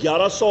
1100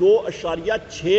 2.6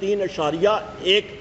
3.1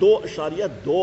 2.2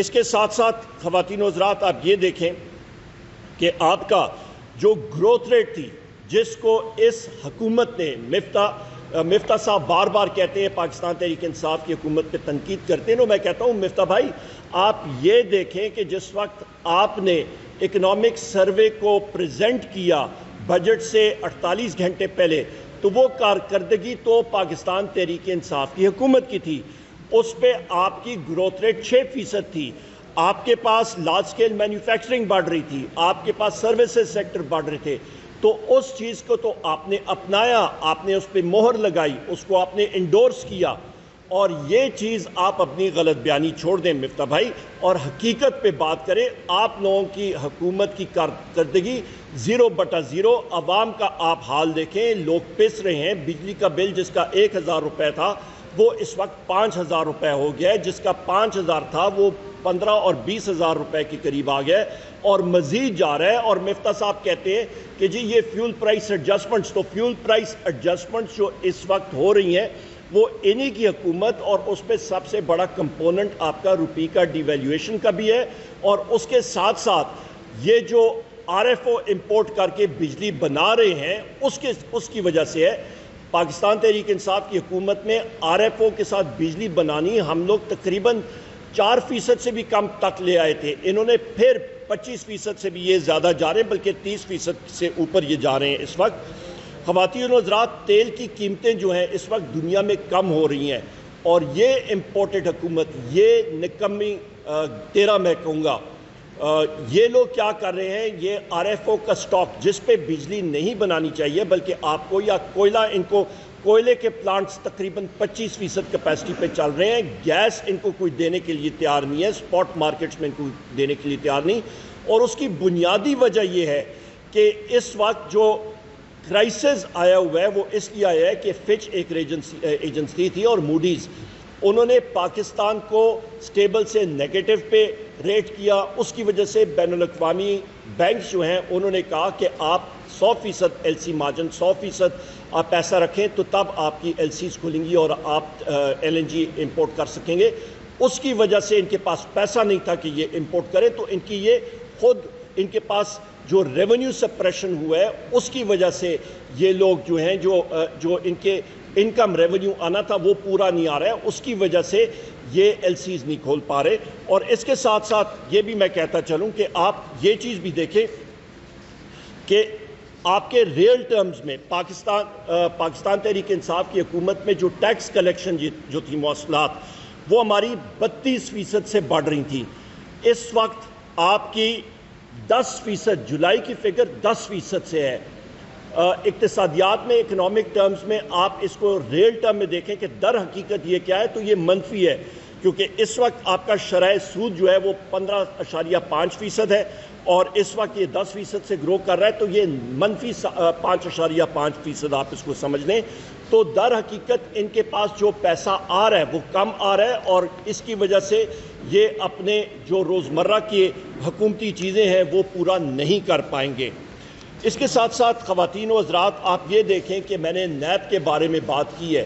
اس کے ساتھ ساتھ خواتین و حضرات آپ یہ دیکھیں کہ آپ کا جو گروتھ ریٹ تھی جس کو اس حکومت نے مفتاح صاحب بار بار کہتے ہیں پاکستان تحریک انصاف کی حکومت پہ تنقید کرتے ہیں، میں کہتا ہوں مفتاح بھائی آپ یہ دیکھیں کہ جس وقت آپ نے اکنامک سروے کو پریزنٹ کیا بجٹ سے 48 گھنٹے پہلے، تو وہ کارکردگی تو پاکستان تحریک انصاف کی حکومت کی تھی، اس پہ آپ کی گروتھ ریٹ 6% تھی، آپ کے پاس لارج سکیل مینوفیکچرنگ بڑھ رہی تھی، آپ کے پاس سروسز سیکٹر بڑھ رہے تھے، تو اس چیز کو تو آپ نے اپنایا، آپ نے اس پہ مہر لگائی، اس کو آپ نے انڈورس کیا، اور یہ چیز آپ اپنی غلط بیانی چھوڑ دیں مفتاح بھائی اور حقیقت پہ بات کریں۔ آپ لوگوں کی حکومت کی کارکردگی 0/0، عوام کا آپ حال دیکھیں، لوگ پس رہے ہیں، بجلی کا بل جس کا 1000 روپے تھا وہ اس وقت 5000 روپے ہو گیا ہے، جس کا 5000 تھا وہ 15 اور 20,000 روپے کے قریب آ گیا ہے اور مزید جا رہا ہے۔ اور مفتاح صاحب کہتے ہیں کہ جی یہ فیول پرائس ایڈجسٹمنٹس، تو فیول پرائس ایڈجسٹمنٹس جو اس وقت ہو رہی ہیں وہ انہی کی حکومت، اور اس پہ سب سے بڑا کمپوننٹ آپ کا روپی کا ڈی ویلیویشن کا بھی ہے، اور اس کے ساتھ ساتھ یہ جو RFO امپورٹ کر کے بجلی بنا رہے ہیں اس کی وجہ سے ہے۔ پاکستان تحریک انصاف کی حکومت میں RFO کے ساتھ بجلی بنانی ہم لوگ تقریباً 4% سے بھی کم تک لے آئے تھے، انہوں نے پھر 25% سے بھی یہ زیادہ جا رہے ہیں، بلکہ 30% سے اوپر یہ جا رہے ہیں اس وقت۔ خواتین و حضرات تیل کی قیمتیں جو ہیں اس وقت دنیا میں کم ہو رہی ہیں، اور یہ امپورٹڈ حکومت، یہ نکمی 13 میں کہوں گا، یہ لوگ کیا کر رہے ہیں، یہ RFO کا سٹاک جس پہ بجلی نہیں بنانی چاہیے بلکہ آپ کو، یا کوئلہ، ان کو کوئلے کے پلانٹس تقریباً 25% کیپیسٹی پہ چل رہے ہیں، گیس ان کو کوئی دینے کے لیے تیار نہیں ہے، سپاٹ مارکیٹس میں ان کو دینے کے لیے تیار نہیں، اور اس کی بنیادی وجہ یہ ہے کہ اس وقت جو کرائسس آیا ہوا ہے وہ اس لیے آیا ہے کہ فچ ایک ایجنسی تھی اور موڈیز، انہوں نے پاکستان کو سٹیبل سے نیگیٹو پہ ریٹ کیا، اس کی وجہ سے بین الاقوامی بینکس جو ہیں انہوں نے کہا کہ آپ 100% LC مارجن، 100% آپ پیسہ رکھیں تو تب آپ کی LCs کھلیں گی اور آپ LNG امپورٹ کر سکیں گے۔ اس کی وجہ سے ان کے پاس پیسہ نہیں تھا کہ یہ امپورٹ کرے، تو ان کی یہ خود ان کے پاس جو ریونیو سپریشن ہوا ہے اس کی وجہ سے یہ لوگ جو ہیں جو ان کے انکم ریونیو آنا تھا وہ پورا نہیں آ رہا ہے، اس کی وجہ سے یہ LCs نہیں کھول پا رہے۔ اور اس کے ساتھ ساتھ یہ بھی میں کہتا چلوں کہ آپ یہ چیز بھی دیکھیں کہ آپ کے ریئل ٹرمز میں پاکستان تحریک انصاف کی حکومت میں جو ٹیکس کلیکشن جو تھی مواصلات، وہ ہماری 32% سے بڑھ رہی تھی، اس وقت آپ کی 10%، جولائی کی فگر 10% سے ہے۔ اقتصادیات میں، اکنامک ٹرمز میں آپ اس کو ریئل ٹرم میں دیکھیں کہ در حقیقت یہ کیا ہے، تو یہ منفی ہے، کیونکہ اس وقت آپ کا شرح سود جو ہے وہ 15.5% ہے، اور اس وقت یہ 10% سے گرو کر رہا ہے، تو یہ منفی 5.5% آپ اس کو سمجھ لیں۔ تو در حقیقت ان کے پاس جو پیسہ آ رہا ہے وہ کم آ رہا ہے، اور اس کی وجہ سے یہ اپنے جو روزمرہ کی حکومتی چیزیں ہیں وہ پورا نہیں کر پائیں گے۔ اس کے ساتھ ساتھ خواتین و حضرات آپ یہ دیکھیں کہ میں نے نیب کے بارے میں بات کی ہے،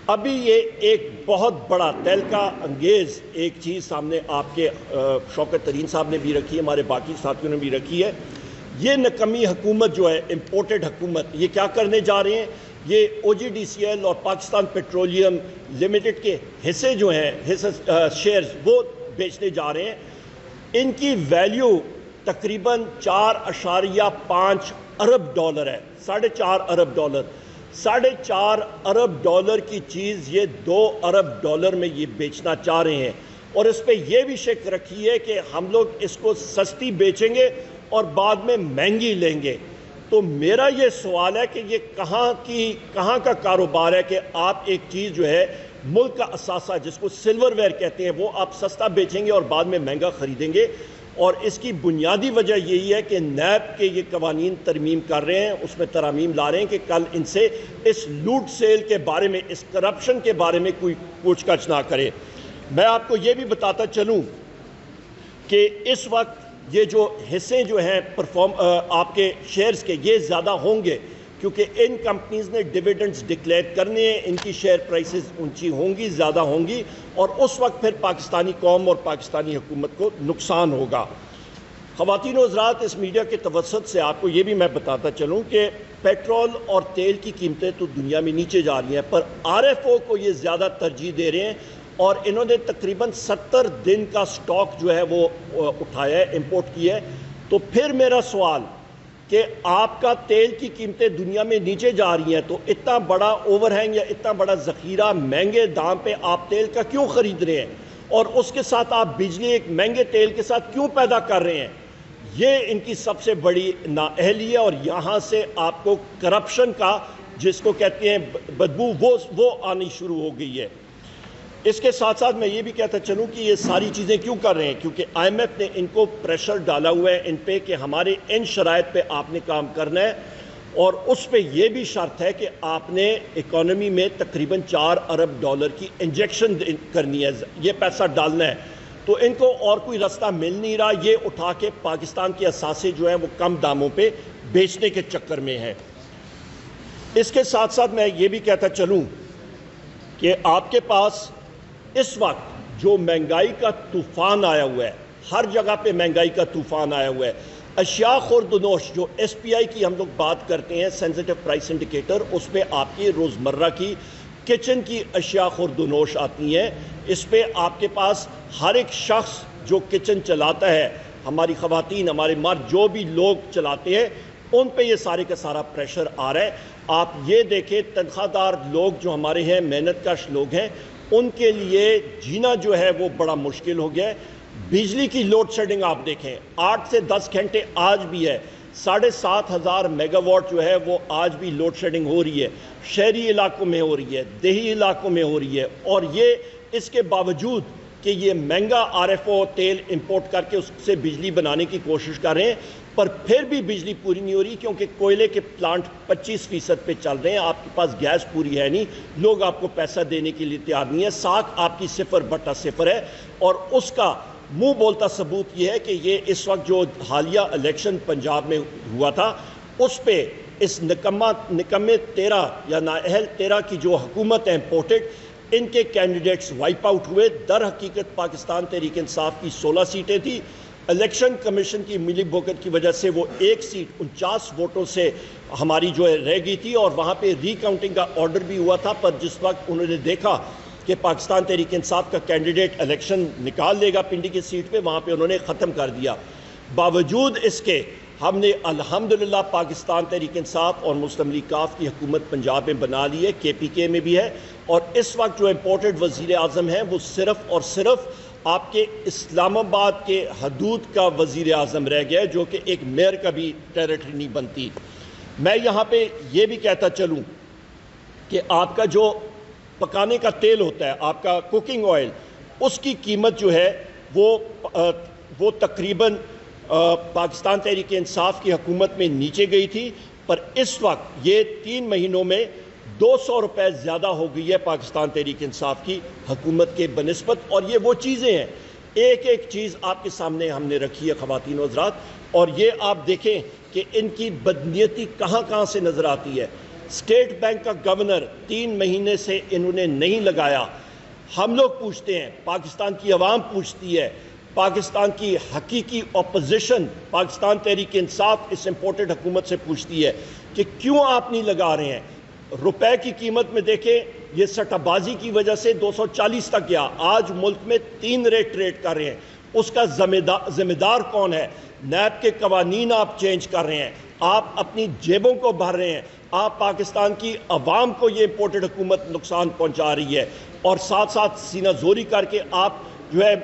ابھی یہ ایک بہت بڑا تہلکہ انگیز ایک چیز سامنے آپ کے شوکت ترین صاحب نے بھی رکھی ہے، ہمارے باقی ساتھیوں نے بھی رکھی ہے۔ یہ نکمی حکومت جو ہے، امپورٹڈ حکومت، یہ کیا کرنے جا رہے ہیں، یہ OGDCL اور پاکستان پیٹرولیم لمیٹڈ کے حصے جو ہیں، شیئرز وہ بیچنے جا رہے ہیں۔ ان کی ویلیو تقریباً 4.5 ارب ڈالر ہے، $4.5 ارب ڈالر، $4.5 ارب ڈالر کی چیز یہ 2 ارب ڈالر میں یہ بیچنا چاہ رہے ہیں، اور اس پہ یہ بھی شک رکھی ہے کہ ہم لوگ اس کو سستی بیچیں گے اور بعد میں مہنگی لیں گے۔ تو میرا یہ سوال ہے کہ یہ کہاں کا کاروبار ہے کہ آپ ایک چیز جو ہے ملک کا اثاثہ جس کو سلور ویئر کہتے ہیں وہ آپ سستا بیچیں گے اور بعد میں مہنگا خریدیں گے، اور اس کی بنیادی وجہ یہی ہے کہ نیب کے یہ قوانین ترمیم کر رہے ہیں، اس میں ترامیم لا رہے ہیں کہ کل ان سے اس لوٹ سیل کے بارے میں، اس کرپشن کے بارے میں کوئی پوچھ گچھ نہ کرے۔ میں آپ کو یہ بھی بتاتا چلوں کہ اس وقت یہ جو حصے جو ہیں آپ کے شیئرز کے یہ زیادہ ہوں گے کیونکہ ان کمپنیز نے ڈیویڈنڈز ڈکلیئر کرنے ہیں، ان کی شیئر پرائسز اونچی ہوں گی، زیادہ ہوں گی، اور اس وقت پھر پاکستانی قوم اور پاکستانی حکومت کو نقصان ہوگا۔ خواتین و حضرات، اس میڈیا کے توسط سے آپ کو یہ بھی میں بتاتا چلوں کہ پیٹرول اور تیل کی قیمتیں تو دنیا میں نیچے جا رہی ہیں، پر RFO کو یہ زیادہ ترجیح دے رہے ہیں، اور انہوں نے تقریباً 70 دن کا سٹاک جو ہے وہ اٹھایا ہے، امپورٹ کیا ہے۔ تو پھر میرا سوال کہ آپ کا تیل کی قیمتیں دنیا میں نیچے جا رہی ہیں، تو اتنا بڑا اوور ہینگ یا اتنا بڑا ذخیرہ مہنگے دام پہ آپ تیل کا کیوں خرید رہے ہیں، اور اس کے ساتھ آپ بجلی ایک مہنگے تیل کے ساتھ کیوں پیدا کر رہے ہیں؟ یہ ان کی سب سے بڑی نااہلی ہے، اور یہاں سے آپ کو کرپشن کا، جس کو کہتے ہیں بدبو، وہ آنی شروع ہو گئی ہے۔ اس کے ساتھ ساتھ میں یہ بھی کہتا چلوں کہ یہ ساری چیزیں کیوں کر رہے ہیں، کیونکہ IMF نے ان کو پریشر ڈالا ہوا ہے ان پہ کہ ہمارے ان شرائط پہ آپ نے کام کرنا ہے، اور اس پہ یہ بھی شرط ہے کہ آپ نے اکانومی میں تقریباً $4 ارب کی انجیکشن کرنی ہے، یہ پیسہ ڈالنا ہے۔ تو ان کو اور کوئی راستہ مل نہیں رہا، یہ اٹھا کے پاکستان کے اثاثے جو ہیں وہ کم داموں پہ بیچنے کے چکر میں ہیں۔ اس کے ساتھ ساتھ میں یہ بھی کہتا چلوں کہ آپ کے پاس اس وقت جو مہنگائی کا طوفان آیا ہوا ہے، ہر جگہ پہ مہنگائی کا طوفان آیا ہوا ہے، اشیاء خوردنوش جو SPI کی ہم لوگ بات کرتے ہیں، سینسٹیو پرائس انڈیکیٹر، اس پہ آپ کی روزمرہ کی کچن کی اشیاء خوردنوش آتی ہیں۔ اس پہ آپ کے پاس ہر ایک شخص جو کچن چلاتا ہے، ہماری خواتین، ہمارے مرد، جو بھی لوگ چلاتے ہیں، ان پہ یہ سارے کا سارا پریشر آ رہا ہے۔ آپ یہ دیکھیں تنخواہ دار لوگ جو ہمارے ہیں، محنت کش لوگ ہیں، ان کے لیے جینا جو ہے وہ بڑا مشکل ہو گیا ہے۔ بجلی کی لوڈ شیڈنگ آپ دیکھیں، 8 سے 10 گھنٹے آج بھی ہے، 7,500 میگا واٹ جو ہے وہ آج بھی لوڈ شیڈنگ ہو رہی ہے، شہری علاقوں میں ہو رہی ہے، دیہی علاقوں میں ہو رہی ہے، اور یہ اس کے باوجود کہ یہ مہنگا RFO تیل امپورٹ کر کے اس سے بجلی بنانے کی کوشش کر رہے ہیں، پر پھر بھی بجلی پوری نہیں ہو رہی، کیونکہ کوئلے کے پلانٹ 25% پہ چل رہے ہیں، آپ کے پاس گیس پوری ہے نہیں، لوگ آپ کو پیسہ دینے کے لیے تیار نہیں ہے، ساکھ آپ کی 0/0 ہے، اور اس کا منہ بولتا ثبوت یہ ہے کہ یہ اس وقت جو حالیہ الیکشن پنجاب میں ہوا تھا، اس پہ اس نکمے 13 یا نااہل 13 کی جو حکومت ہے امپورٹڈ، ان کے کینڈیڈیٹس وائپ آؤٹ ہوئے۔ در حقیقت پاکستان تحریک انصاف کی 16 سیٹیں تھیں، الیکشن کمیشن کی ملی بھگت کی وجہ سے وہ ایک سیٹ 49 ووٹوں سے ہماری جو ہے رہ گئی تھی، اور وہاں پہ ری کاؤنٹنگ کا آرڈر بھی ہوا تھا، پر جس وقت انہوں نے دیکھا کہ پاکستان تحریک انصاف کا کینڈیڈیٹ الیکشن نکال لے گا پنڈی کی سیٹ پہ، وہاں پہ انہوں نے ختم کر دیا۔ باوجود اس کے ہم نے الحمدللہ پاکستان تحریک انصاف اور مسلم لیگ کاف کی حکومت پنجاب میں بنا لی ہے، KPK میں بھی ہے، اور اس وقت جو امپورٹڈ وزیر اعظم ہیں وہ صرف اور صرف آپ کے اسلام آباد کے حدود کا وزیر اعظم رہ گیا ہے، جو کہ ایک میئر کا بھی ٹیریٹری نہیں بنتی۔ میں یہاں پہ یہ بھی کہتا چلوں کہ آپ کا جو پکانے کا تیل ہوتا ہے، آپ کا کوکنگ آئل، اس کی قیمت جو ہے وہ تقریباً پاکستان تحریک انصاف کی حکومت میں نیچے گئی تھی، پر اس وقت یہ 3 مہینوں میں 200 روپے زیادہ ہو گئی ہے پاکستان تحریک انصاف کی حکومت کے بنسبت۔ اور یہ وہ چیزیں ہیں، ایک ایک چیز آپ کے سامنے ہم نے رکھی ہے خواتین و حضرات، اور یہ آپ دیکھیں کہ ان کی بدنیتی کہاں کہاں سے نظر آتی ہے۔ اسٹیٹ بینک کا گورنر 3 مہینے سے انہوں نے نہیں لگایا۔ ہم لوگ پوچھتے ہیں، پاکستان کی عوام پوچھتی ہے، پاکستان کی حقیقی اپوزیشن پاکستان تحریک انصاف اس امپورٹڈ حکومت سے پوچھتی ہے کہ کیوں آپ نہیں لگا رہے ہیں۔ روپے کی قیمت میں دیکھیں، یہ سٹہ بازی کی وجہ سے 240 تک گیا، آج ملک میں 3 ریٹ ٹریڈ کر رہے ہیں۔ اس کا ذمہ دار کون ہے؟ نیب کے قوانین آپ چینج کر رہے ہیں، آپ اپنی جیبوں کو بھر رہے ہیں، آپ پاکستان کی عوام کو یہ امپورٹڈ حکومت نقصان پہنچا رہی ہے، اور ساتھ ساتھ سینہ زوری کر کے آپ جو ہے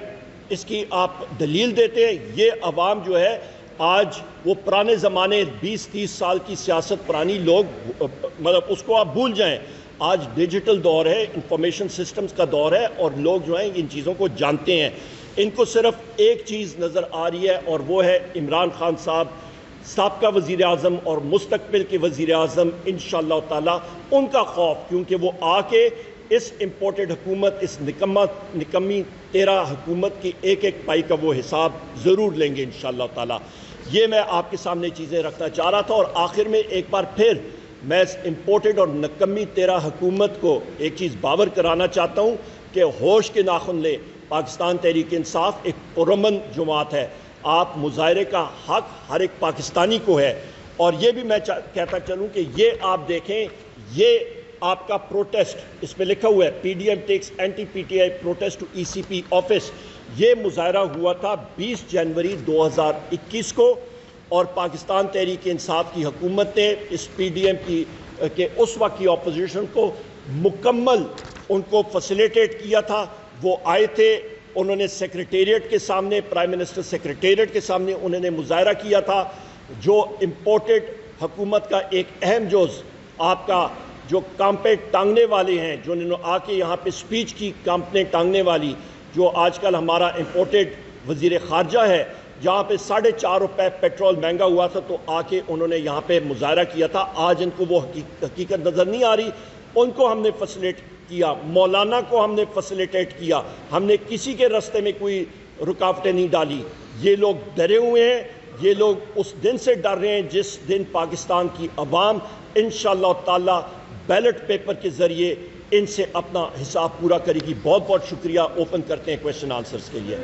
اس کی آپ دلیل دیتے ہیں۔ یہ عوام جو ہے آج وہ پرانے زمانے 20-30 سال کی سیاست پرانی لوگ مطلب اس کو آپ بھول جائیں، آج ڈیجیٹل دور ہے، انفارمیشن سسٹمز کا دور ہے، اور لوگ جو ہیں ان چیزوں کو جانتے ہیں۔ ان کو صرف ایک چیز نظر آ رہی ہے، اور وہ ہے عمران خان صاحب سابقہ وزیر اعظم اور مستقبل کے وزیر اعظم انشاءاللہ تعالی، ان کا خوف، کیونکہ وہ آ کے اس امپورٹڈ حکومت، اس نکمی 13 حکومت کی ایک ایک پائی کا وہ حساب ضرور لیں گے انشاءاللہ تعالی۔ یہ میں آپ کے سامنے چیزیں رکھنا چاہ رہا تھا، اور آخر میں ایک بار پھر میں اس امپورٹڈ اور نکمی تیرا حکومت کو ایک چیز باور کرانا چاہتا ہوں کہ ہوش کے ناخن لے. پاکستان تحریک انصاف ایک پرامن جماعت ہے. آپ مظاہرے کا حق ہر ایک پاکستانی کو ہے. اور یہ بھی میں کہتا چلوں کہ یہ آپ دیکھیں, یہ آپ کا پروٹیسٹ, اس میں لکھا ہوا ہے P D M takes anti P T I protest to E C P office. یہ مظاہرہ ہوا تھا 20 جنوری 2021 کو, اور پاکستان تحریک انصاف کی حکومت نے اس پی ڈی ایم کے اس وقت کی اپوزیشن کو مکمل ان کو فیسیلیٹیٹ کیا تھا. وہ آئے تھے, انہوں نے سیکریٹریٹ کے سامنے, پرائم منسٹر سیکریٹریٹ کے سامنے انہوں نے مظاہرہ کیا تھا. جو امپورٹڈ حکومت کا ایک اہم جز آپ کا جو کانپیں ٹانگنے والے ہیں, جو انہوں نے آ کے یہاں پہ سپیچ کی کانپیں ٹانگنے والی, جو آج کل ہمارا امپورٹڈ وزیر خارجہ ہے, جہاں پہ 4.5 روپے پیٹرول مہنگا ہوا تھا تو آ کے انہوں نے یہاں پہ مظاہرہ کیا تھا. آج ان کو وہ حقیقت نظر نہیں آ رہی. ان کو ہم نے فیسیلیٹ کیا, مولانا کو ہم نے فیسیلیٹیٹ کیا, ہم نے کسی کے راستے میں کوئی رکاوٹیں نہیں ڈالی. یہ لوگ ڈرے ہوئے ہیں, یہ لوگ اس دن سے ڈر رہے ہیں جس دن پاکستان کی عوام انشاءاللہ تعالی بیلٹ پیپر کے ذریعے ان سے اپنا حساب پورا کرے گی. بہت بہت شکریہ. اوپن کرتے ہیں کویسچن آنسرز کے لیے.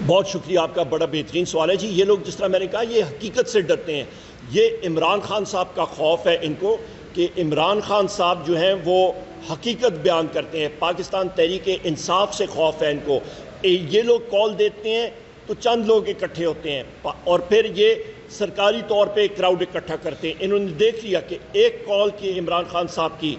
بہت شکریہ, آپ کا بڑا بہترین سوال ہے جی. یہ لوگ جس طرح میں نے کہا یہ حقیقت سے ڈرتے ہیں. یہ عمران خان صاحب کا خوف ہے ان کو کہ عمران خان صاحب جو ہیں وہ حقیقت بیان کرتے ہیں. پاکستان تحریک انصاف سے خوف ہے ان کو. یہ لوگ کال دیتے ہیں تو چند لوگ اکٹھے ہوتے ہیں اور پھر یہ سرکاری طور پہ کراؤڈ اکٹھا کرتے ہیں. انہوں نے دیکھ لیا کہ ایک کال کی عمران خان صاحب کی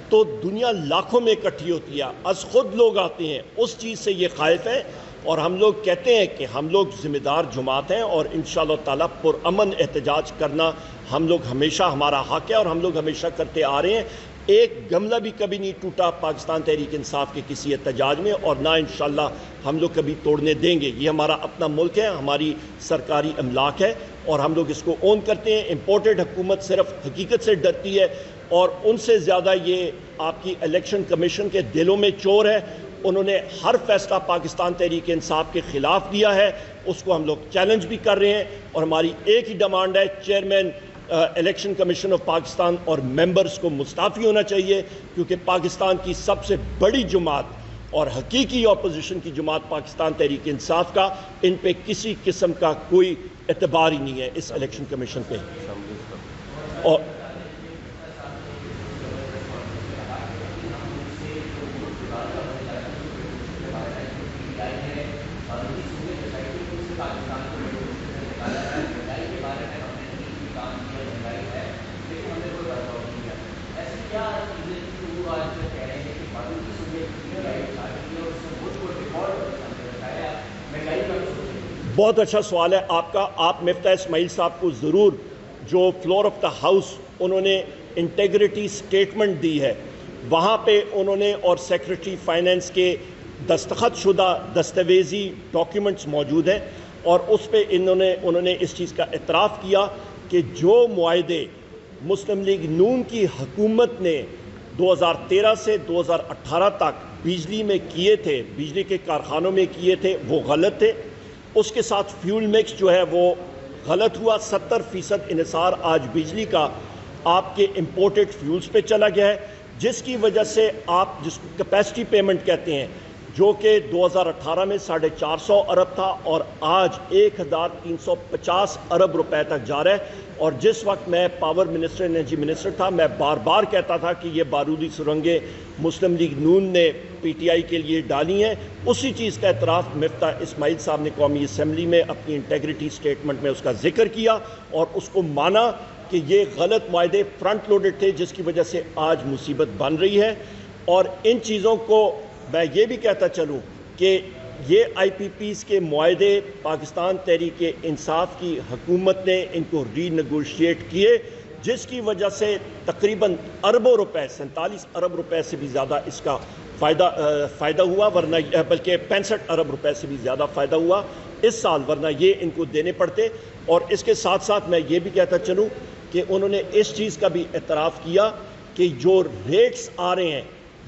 تو دنیا لاکھوں میں اکٹھی ہوتی ہے, از خود لوگ آتے ہیں. اس چیز سے یہ خائف ہے, اور ہم لوگ کہتے ہیں کہ ہم لوگ ذمہ دار جماعت ہیں اور انشاءاللہ تعالیٰ پرامن احتجاج کرنا ہم لوگ ہمیشہ ہمارا حق ہے اور ہم لوگ ہمیشہ کرتے آ رہے ہیں. ایک گملہ بھی کبھی نہیں ٹوٹا پاکستان تحریک انصاف کے کسی احتجاج میں, اور نہ انشاءاللہ ہم لوگ کبھی توڑنے دیں گے. یہ ہمارا اپنا ملک ہے, ہماری سرکاری املاک ہے اور ہم لوگ اس کو اون کرتے ہیں. امپورٹڈ حکومت صرف حقیقت سے ڈرتی ہے, اور ان سے زیادہ یہ آپ کی الیکشن کمیشن کے دلوں میں چور ہے. انہوں نے ہر فیصلہ پاکستان تحریک انصاف کے خلاف دیا ہے, اس کو ہم لوگ چیلنج بھی کر رہے ہیں. اور ہماری ایک ہی ڈیمانڈ ہے, chairman election commission of Pakistan اور ممبرز کو مستعفی ہونا چاہیے, کیونکہ پاکستان کی سب سے بڑی جماعت اور حقیقی اپوزیشن کی جماعت پاکستان تحریک انصاف کا, ان پہ کسی قسم کا کوئی اعتبار ہی نہیں ہے اس الیکشن کمیشن پہ. اور بہت اچھا سوال ہے آپ کا. آپ مفتاح اسماعیل صاحب کو ضرور, جو فلور آف دا ہاؤس انہوں نے انٹیگریٹی سٹیٹمنٹ دی ہے, وہاں پہ انہوں نے اور سیکریٹری فائنینس کے دستخط شدہ دستاویزی ڈاکیومنٹس موجود ہیں, اور اس پہ انہوں نے اس چیز کا اعتراف کیا کہ جو معاہدے مسلم لیگ نون کی حکومت نے 2013 سے 2018 تک بجلی میں کیے تھے, بجلی کے کارخانوں میں کیے تھے, وہ غلط تھے. اس کے ساتھ فیول مکس جو ہے وہ غلط ہوا. 70% انحصار آج بجلی کا آپ کے امپورٹڈ فیولز پہ چلا گیا ہے, جس کی وجہ سے آپ جس کو کیپیسٹی پیمنٹ کہتے ہیں, جو کہ 2018 میں 450 ارب تھا اور آج 1350 ارب روپے تک جا رہا ہے. اور جس وقت میں پاور منسٹر انرجی منسٹر تھا, میں بار بار کہتا تھا کہ یہ بارودی سرنگیں مسلم لیگ نون نے پی ٹی آئی کے لیے ڈالی ہیں. اسی چیز کا اعتراف مفتاح اسماعیل صاحب نے قومی اسمبلی میں اپنی انٹیگریٹی سٹیٹمنٹ میں اس کا ذکر کیا اور اس کو مانا کہ یہ غلط معاہدے فرنٹ لوڈڈ تھے, جس کی وجہ سے آج مصیبت بن رہی ہے. اور ان چیزوں کو میں یہ بھی کہتا چلوں کہ یہ آئی پی پیز کے معاہدے پاکستان تحریک انصاف کی حکومت نے ان کو ری نیگوشیٹ کیے, جس کی وجہ سے تقریباً اربوں روپے 47 ارب روپے سے بھی زیادہ اس کا فائدہ ہوا، ورنہ بلکہ 65 ارب روپے سے بھی زیادہ فائدہ ہوا اس سال، ورنہ یہ ان کو دینے پڑتے۔ اور اس کے ساتھ ساتھ میں یہ بھی کہتا چلوں کہ انہوں نے اس چیز کا بھی اعتراف کیا کہ جو ریٹس آ رہے ہیں،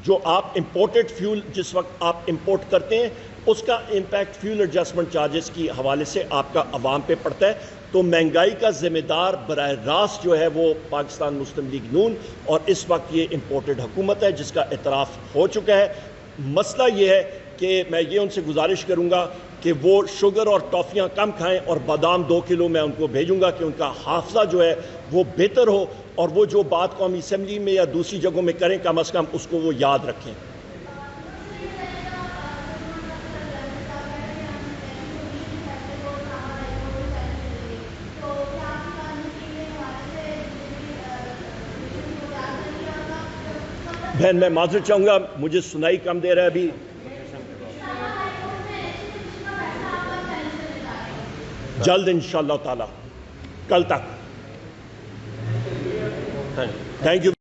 جو آپ امپورٹڈ فیول جس وقت آپ امپورٹ کرتے ہیں، اس کا امپیکٹ فیول ایڈجسٹمنٹ چارجز کی حوالے سے آپ کا عوام پہ پڑتا ہے۔ تو مہنگائی کا ذمہ دار براہ راست جو ہے وہ پاکستان مسلم لیگ نون، اور اس وقت یہ امپورٹڈ حکومت ہے جس کا اعتراف ہو چکا ہے۔ مسئلہ یہ ہے کہ میں یہ ان سے گزارش کروں گا کہ وہ شوگر اور ٹافیاں کم کھائیں، اور بادام 2 کلو میں ان کو بھیجوں گا کہ ان کا حافظہ جو ہے وہ بہتر ہو، اور وہ جو بات قومی اسمبلی میں یا دوسری جگہوں میں کریں کم از کم اس کو وہ یاد رکھیں۔ بہن میں معذرت چاہوں گا، مجھے سنائی کم دے رہا ہے ابھی۔ جلد انشاءاللہ تعالی، کل تک۔ Thank you.